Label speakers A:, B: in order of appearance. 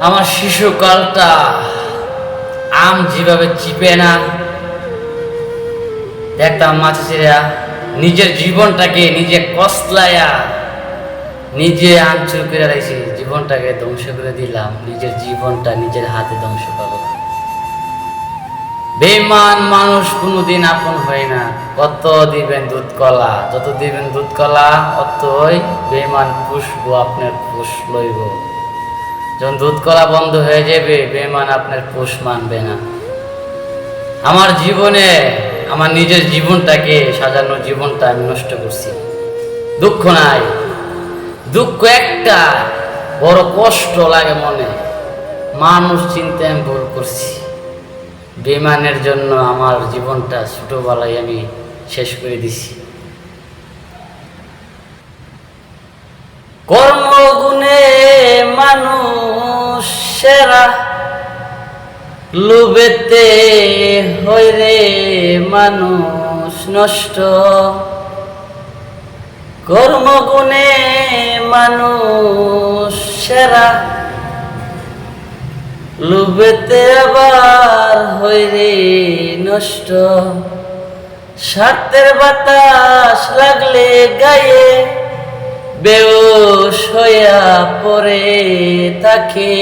A: আমার শিশুকালটা আম যেভাবে চিপে না দেখতাম মাছেরা নিজের জীবনটাকে নিজে কসলায়া নিজে আঞ্চল করে রাখছি, জীবনটাকে ধ্বংস করে দিলাম, নিজের জীবনটা নিজের হাতে ধ্বংস করলাম। বেঈমান মানুষ কোনোদিন আপন হয় না। কত দিবেন দুধ কলা, যত দিবেন দুধ কলা অতই বেঈমান পুষবো, আপনার পুষ লইব। যখন দুধ কলা বন্ধ হয়ে যাবে বেঈমান আপনার পুষ মানবে না। আমার জীবনে আমার নিজের জীবনটাকে সাজানো জীবনটা আমি নষ্ট করছি। দুঃখ নাই, দুঃখ একটা, বড় কষ্ট লাগে মনে। মানুষ চিন্তা আমি ভুল করছি, বেঈমানের জন্য আমার জীবনটা ছোটবেলায় আমি শেষ করে দিছি। কর্মগুণে মানুষ সেরা, লোভেতে হয় রে মানুষ নষ্ট। কর্মগুণে মানুষ সেরা, লোভেতে আবার হয় রে নষ্ট। স্বার্থের বাতাস লাগলে গায়ে বেউস হইয়া পড়ে থাকে।